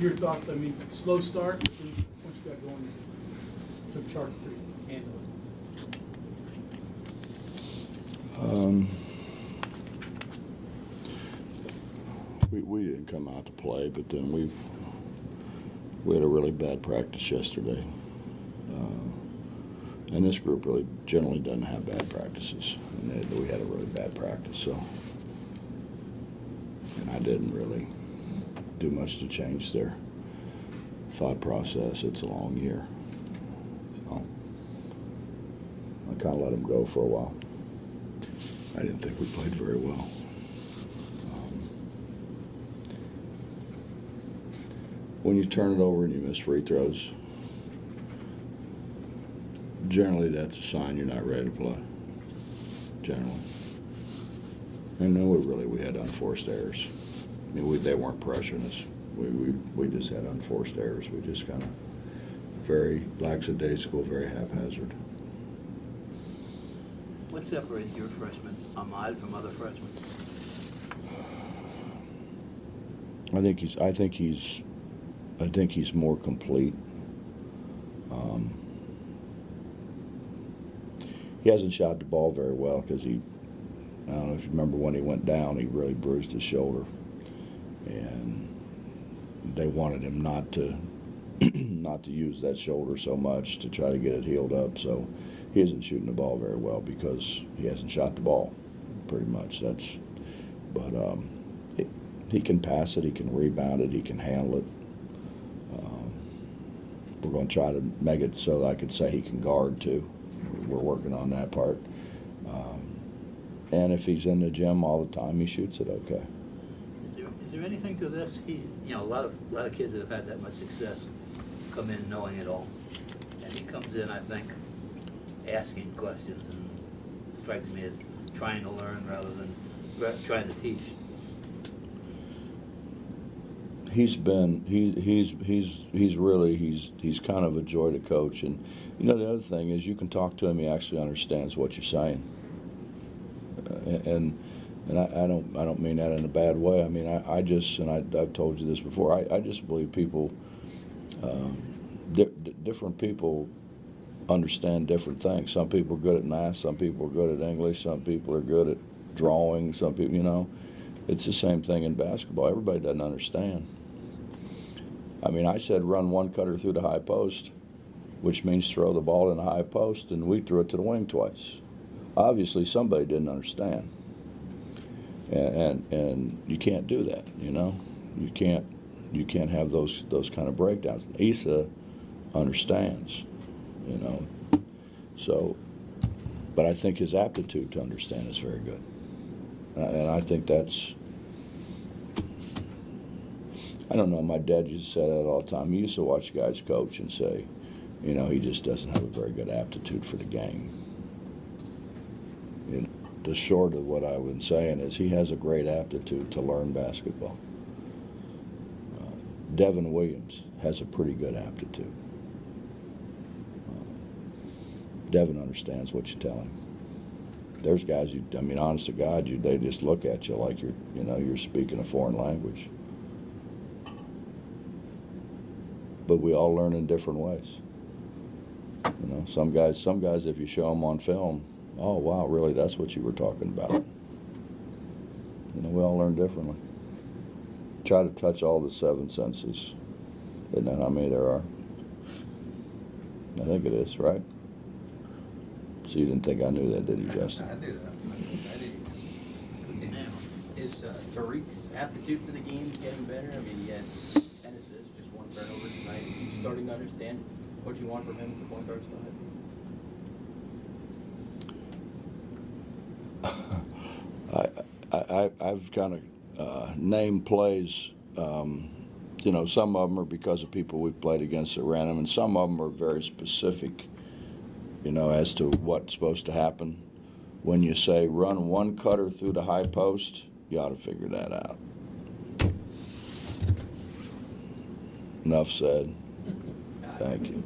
Your thoughts? I mean, slow start, but then once you got going, it took charge pretty handily. We didn't come out to play, but then we had a really bad practice yesterday. And this group really generally doesn't have bad practices. And we had a really bad practice, so. And I didn't really do much to change their thought process. It's a long year. So I kind of let them go for a while. I didn't think we played very well. When you turn it over and you miss free throws, generally that's a sign you're not ready to play. Generally. And then we had unforced errors. I mean, they weren't pressuring us. We just had unforced errors. We just kind of very lackadaisical, very haphazard. What separates your freshman Ahmad from other freshmen? I think he's more complete. He hasn't shot the ball very well because I don't know if you remember when he went down, he really bruised his shoulder, and they wanted him not to use that shoulder so much to try to get it healed up. So he isn't shooting the ball very well because he hasn't shot the ball, pretty much. But he can pass it, he can rebound it, he can handle it. We're going to try to make it so I could say he can guard too. We're working on that part. And if he's in the gym all the time, he shoots it okay. Is there anything to this? A lot of kids that have had that much success come in knowing it all, and he comes in, I think, asking questions, and it strikes me as trying to learn rather than trying to teach. He's kind of a joy to coach, and the other thing is you can talk to him, he actually understands what you're saying, and I don't mean that in a bad way. I mean I've told you this before. I just believe people, different people understand different things. Some people are good at math, some people are good at English, some people are good at drawing, some people, it's the same thing in basketball. Everybody doesn't understand. I mean, I said run one cutter through the high post, which means throw the ball in the high post, and we threw it to the wing twice. Obviously, somebody didn't understand, and you can't do that. You can't have those kind of breakdowns. Esa understands, So, but I think his aptitude to understand is very good, and I think that's. I don't know, my dad used to say that all the time. He used to watch guys coach and say, he just doesn't have a very good aptitude for the game. The short of what I've been saying is he has a great aptitude to learn basketball. Devin Williams has a pretty good aptitude. Devin understands what you tell him. There's guys, honest to God, they just look at you like you're speaking a foreign language. But we all learn in different ways. Some guys, if you show them on film, oh wow, really, that's what you were talking about. We all learn differently. Try to touch all the 7 senses. Isn't that how many there are? I think it is, right? So you didn't think I knew that, did you, Justin? I knew that. I did. Is Tariq's aptitude for the game getting better? I mean, he had 10 assists, just 1 turnover tonight. He's starting to understand what you want from him at the point guard spot. I've kind of named plays. Some of them are because of people we've played against at random, and some of them are very specific, as to what's supposed to happen. When you say run one cutter through the high post, you ought to figure that out. Enough said. Thank you.